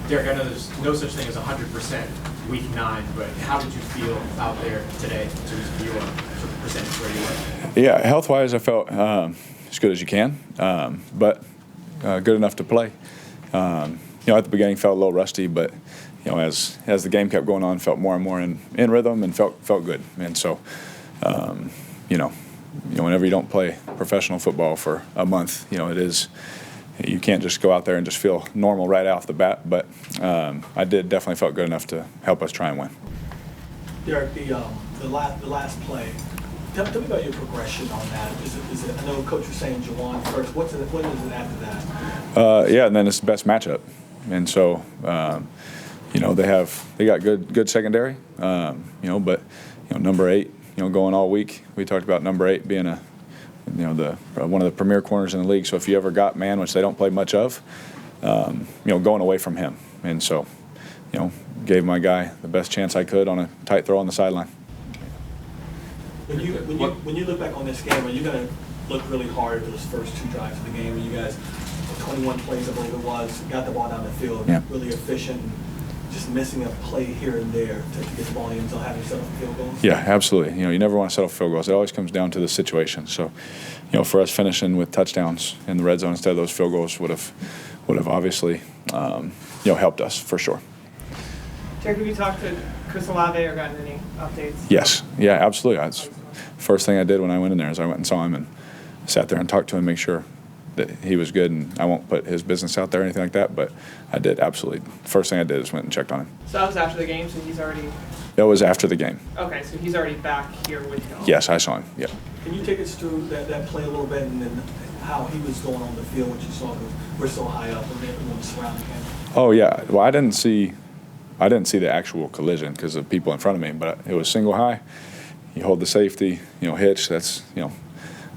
Derek, I know there's no such thing as 100% week 9, but how did you feel out there today in terms of your sort of percentage where you were? Yeah, health-wise, I felt as good as you can, but good enough to play. At the beginning, felt a little rusty, but as the game kept going on, felt more and more in rhythm and felt good. And so, whenever you don't play professional football for a month, it is. You can't just go out there and just feel normal right off the bat, but I definitely felt good enough to help us try and win. Derek, the last play, tell me about your progression on that. Is it, I know Coach was saying Jawan first. What is it after that? And then it's the best matchup. And so, they got good secondary, but number 8, going all week. We talked about number 8 being one of the premier corners in the league. So if you ever got man, which they don't play much of, going away from him. And so, gave my guy the best chance I could on a tight throw on the sideline. When you look back on this game, are you going to look really hard at those first 2 drives of the game? Where you guys, 21 plays, I believe it was, got the ball down the field, really efficient, just missing a play here and there to get the ball in until having to settle for field goals? Yeah, absolutely. You never want to settle for field goals. It always comes down to the situation. So, for us finishing with touchdowns in the red zone instead of those field goals would have obviously, helped us for sure. Derek, have you talked to Chris Olave or gotten any updates? Yes. Yeah, absolutely. That's the first thing I did when I went in there is I went and saw him and sat there and talked to him, make sure that he was good, and I won't put his business out there or anything like that, but I did absolutely. First thing I did is went and checked on him. So that was after the game, so he's already... That was after the game. Okay, so he's already back here with you. Yes, I saw him, yeah. Can you take us through that play a little bit and then how he was going on the field, what you saw, because we're so high up and everyone was surrounding him? Oh, yeah. Well, I didn't see the actual collision because of people in front of me, but it was single high. You hold the safety, hitch, that's,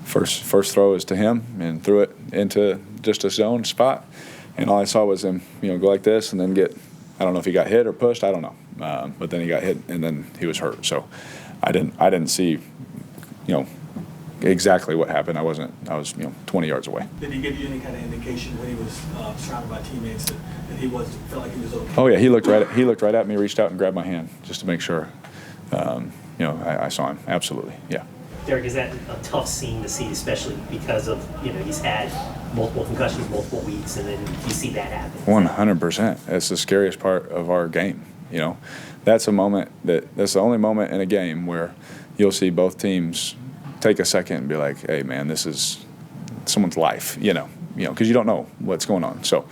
first throw is to him and threw it into just a zone spot. And all I saw was him, go like this and then I don't know if he got hit or pushed, I don't know. But then he got hit and then he was hurt. So I didn't see, exactly what happened. I was 20 yards away. Did he give you any kind of indication when he was surrounded by teammates that felt like he was okay? Oh yeah, he looked right at me, reached out and grabbed my hand just to make sure. I saw him. Absolutely, yeah. Derek, is that a tough scene to see, especially because of he's had multiple concussions, multiple weeks, and then you see that happen? 100%. That's the scariest part of our game. That's a moment that's the only moment in a game where you'll see both teams take a second and be like, "Hey, man, this is someone's life." Because you don't know what's going on. So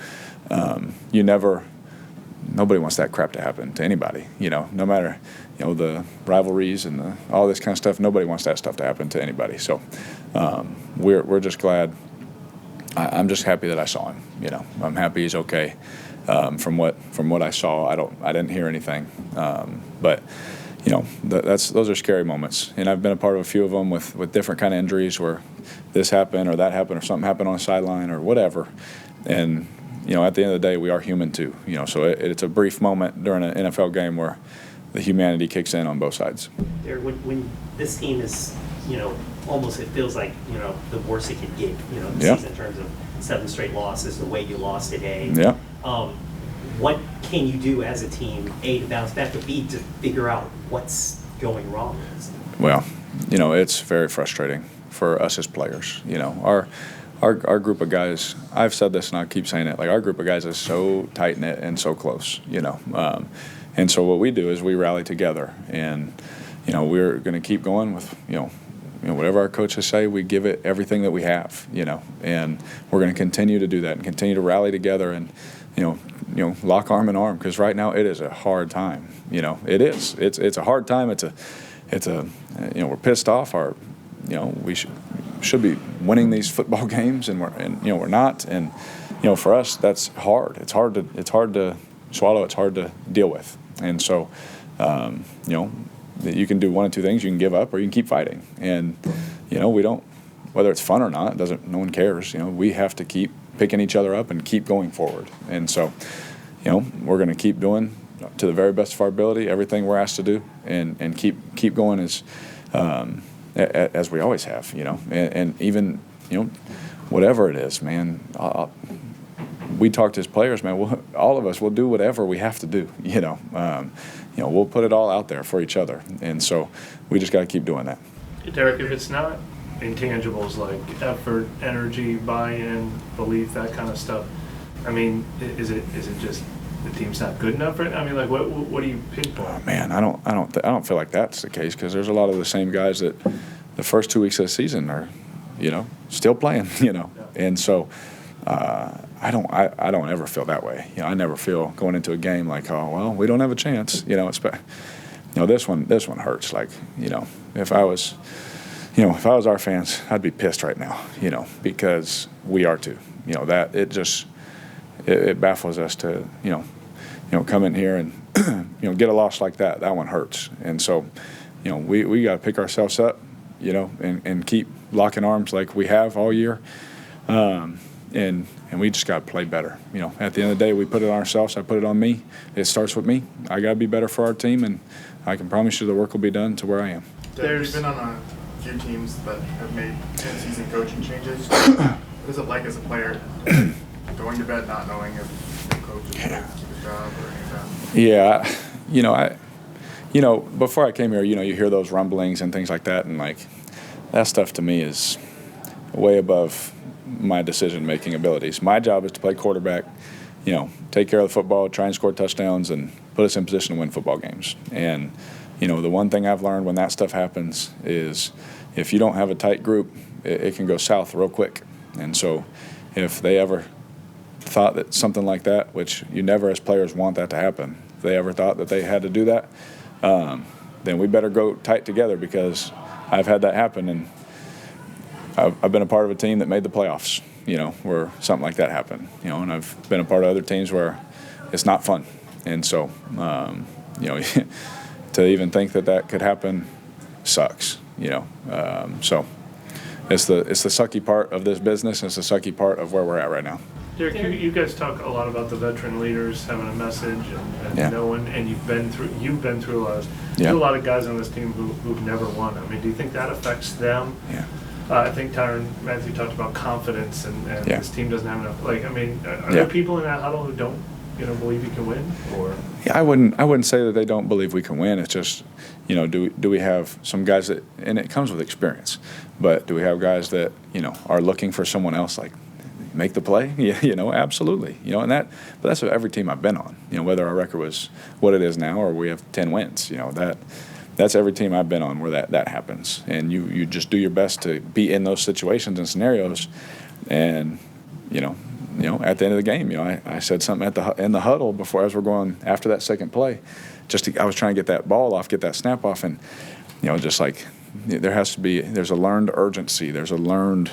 nobody wants that crap to happen to anybody. No matter the rivalries and all this kind of stuff. Nobody wants that stuff to happen to anybody. So we're just glad. I'm just happy that I saw him. I'm happy he's okay. From what I saw, I didn't hear anything. But those are scary moments, and I've been a part of a few of them with different kind of injuries where this happened or that happened or something happened on a sideline or whatever. And at the end of the day, we are human too. So it's a brief moment during an NFL game where the humanity kicks in on both sides. When this team is, almost it feels like, the worst it could get, this season in terms of 7 straight losses, the way you lost today. Yeah. What can you do as a team, A, to bounce back, but B, to figure out what's going wrong? Well, it's very frustrating for us as players. Our group of guys, I've said this and I'll keep saying it, like our group of guys is so tight-knit and so close, and so what we do is we rally together, and, we're going to keep going with, whatever our coaches say, we give it everything that we have, and we're going to continue to do that and continue to rally together and, lock arm in arm, because right now it is a hard time. It is. It's a hard time. It's a we're pissed off. We should be winning these football games, and we're not. And for us, that's hard. It's hard to swallow. It's hard to deal with. And so, you can do one of two things: you can give up, or you can keep fighting. And we don't. Whether it's fun or not, no one cares. We have to keep picking each other up and keep going forward. And so, we're going to keep doing to the very best of our ability everything we're asked to do, and keep going as we always have. And even whatever it is, man. we talked as players, man, all of us will do whatever we have to do, we'll put it all out there for each other. And so we just got to keep doing that. Derek, if it's not intangibles like effort, energy, buy-in, belief, that kind of stuff, I mean, is it just the team's not good enough for it? I mean, like, what do you pinpoint? Oh, man, I don't feel like that's the case, because there's a lot of the same guys that the first 2 weeks of the season are, still playing, and so I don't ever feel that way. I never feel going into a game like, oh well, we don't have a chance. This one hurts. Like, if I was our fans, I'd be pissed right now. Because we are too. That it baffles us to come in here and get a loss like that. That one hurts. And so we got to pick ourselves up, and keep locking arms like we have all year. And we just got to play better. At the end of the day, we put it on ourselves. I put it on me. It starts with me. I got to be better for our team, and I can promise you the work will be done to where I am. You've been on a few teams that have made in-season coaching changes. What is it like as a player going to bed not knowing if the coach is going to keep his job or any of that? Yeah, before I came here, you hear those rumblings and things like that, and like that stuff to me is way above my decision-making abilities. My job is to play quarterback, take care of the football, try and score touchdowns, and put us in position to win football games. And, the one thing I've learned when that stuff happens is if you don't have a tight group, it can go south real quick. And so if they ever thought that something like that, which you never as players want that to happen, if they ever thought that they had to do that, then we better go tight together, because I've had that happen, and I've been a part of a team that made the playoffs, where something like that happened, and I've been a part of other teams where it's not fun. And so, to even think that could happen sucks, so it's the sucky part of this business, and it's the sucky part of where we're at right now. Derek, you guys talk a lot about the veteran leaders having a message and knowing, and you've been through a lot of guys on this team who've never won. I mean, do you think that affects them? Yeah. I think Tyron Matthew talked about confidence, and this team doesn't have enough. Like, I mean, are there people in that huddle who don't, believe you can win? Or I wouldn't say that they don't believe we can win. It's just, do we have some guys that, and it comes with experience, but do we have guys that are looking for someone else, like make the play? Absolutely. But that's what every team I've been on. Whether our record was what it is now or we have 10 wins. That's every team I've been on where that happens. And you just do your best to be in those situations and scenarios. And, at the end of the game, I said something in the huddle before, as we're going after that second play, I was trying to get that ball off, get that snap off. And, just like there's a learned urgency. There's a learned,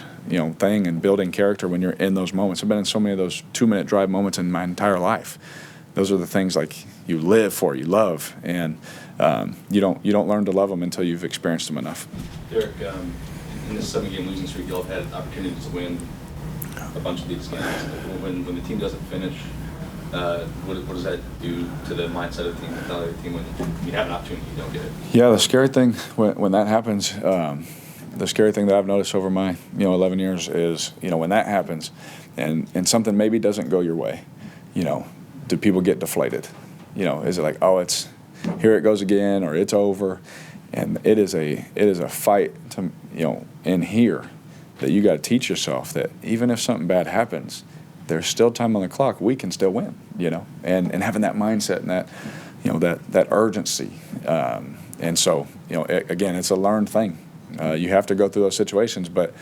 thing in building character when you're in those moments. I've been in so many of those 2-minute drive moments in my entire life. Those are the things like you live for, you love, and you don't learn to love them until you've experienced them enough. Derek, in this 7-game losing streak, y'all have had opportunities to win a bunch of these games. When the team doesn't finish, what does that do to the mindset of the team, mentality of the team, when you have an opportunity you don't get it? Yeah, the scary thing when that happens, the scary thing that I've noticed over my 11 years is when that happens, and something maybe doesn't go your way, do people get deflated? Is it like, oh, it's here it goes again, or it's over? And it is a fight to in here that you got to teach yourself that even if something bad happens, there's still time on the clock. We can still win, and having that mindset and that that urgency. And so again, it's a learned thing. You have to go through those situations, but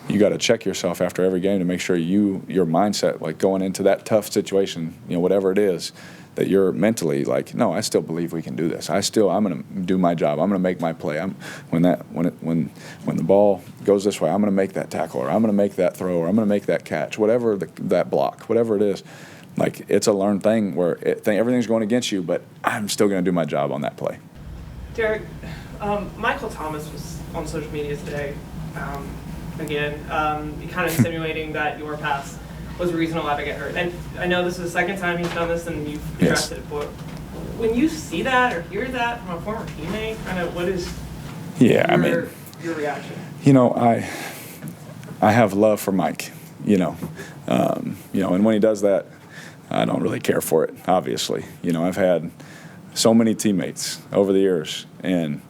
you got to check yourself after every game to make sure your mindset, like going into that tough situation, whatever it is, that you're mentally like, no, I still believe we can do this. I'm going to do my job. I'm going to make my play. When the ball goes this way, I'm going to make that tackle, or I'm going to make that throw, or I'm going to make that catch, whatever that block, whatever it is. Like, it's a learned thing where everything's going against you, but I'm still going to do my job on that play. Derek, Michael Thomas was on social media today, again, kind of insinuating that your pass was the reason allowed to get hurt. And I know this is the second time he's done this, and you've addressed it before. When you see that or hear that from a former teammate, kind of what is your reaction? I have love for Mike, and when he does that, I don't really care for it, obviously. You know, I've had so many teammates over the years, and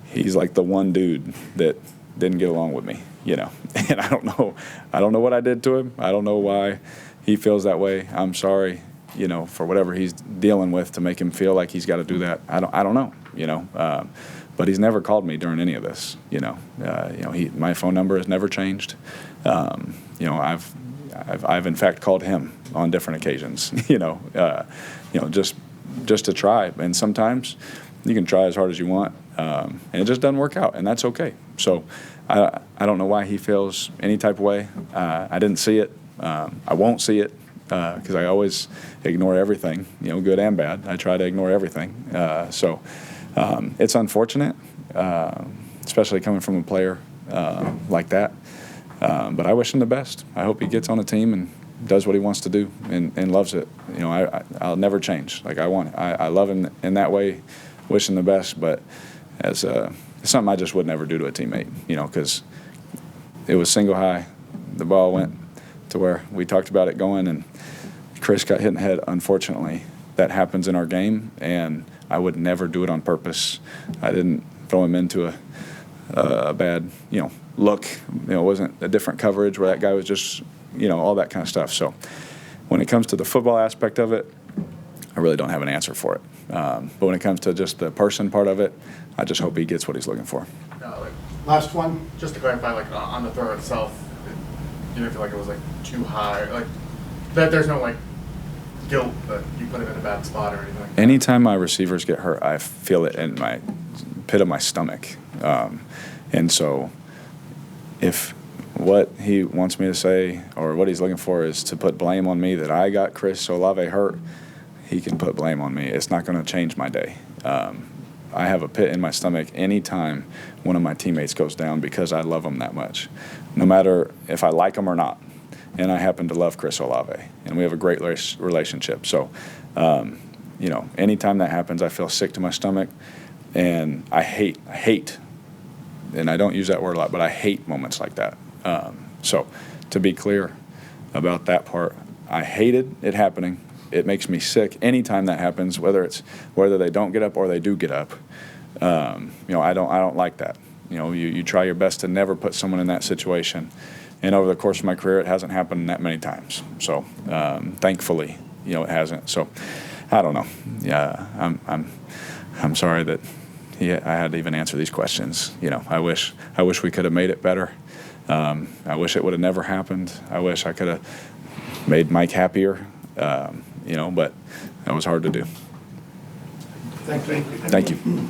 he's like the one dude that didn't get along with me, you know. And I don't know what I did to him. I don't know why he feels that way. I'm sorry, you know, for whatever he's dealing with to make him feel like he's got to do that. I don't know, you know. But he's never called me during any of this, you know. My phone number has never changed. You know, I've in fact called him on different occasions, you know, just to try. And sometimes you can try as hard as you want, and it just doesn't work out, and that's okay. So I don't know why he feels any type of way. I didn't see it. I won't see it because I always ignore everything, you know, good and bad. I try to ignore everything. So it's unfortunate, especially coming from a player like that. But I wish him the best. I hope he gets on a team and does what he wants to do and loves it. You know, I'll never change. Like I love him in that way, wish him the best. But it's something I just would never do to a teammate. You know, because it was single high, the ball went to where we talked about it going, and Chris got hit in the head. Unfortunately, that happens in our game, and I would never do it on purpose. I didn't throw him into a bad, you know, look. You know, it wasn't a different coverage where that guy was just, you know, all that kind of stuff. So when it comes to the football aspect of it, I really don't have an answer for it. But when it comes to just the person part of it, I just hope he gets what he's looking for. Last one, just to clarify, like on the throw itself, you didn't feel like it was like too high, like that. There's no like guilt that you put him in a bad spot or anything like that. Anytime my receivers get hurt, I feel it in my pit of my stomach. And so if what he wants me to say or what he's looking for is to put blame on me that I got Chris Olave hurt, he can put blame on me. It's not going to change my day. I have a pit in my stomach anytime one of my teammates goes down because I love him that much, no matter if I like him or not. And I happen to love Chris Olave, and we have a great relationship. So, you know, anytime that happens, I feel sick to my stomach, and I hate, and I don't use that word a lot, but I hate moments like that. So to be clear about that part, I hated it happening. It makes me sick anytime that happens, whether they don't get up or they do get up. You know, I don't like that. You know, you try your best to never put someone in that situation. And over the course of my career, it hasn't happened that many times. So thankfully, you know, it hasn't. So I don't know. Yeah, I'm sorry that I had to even answer these questions. You know, I wish we could have made it better. I wish it would have never happened. I wish I could have made Mike happier. You know, but that was hard to do. Thank you. Thank you.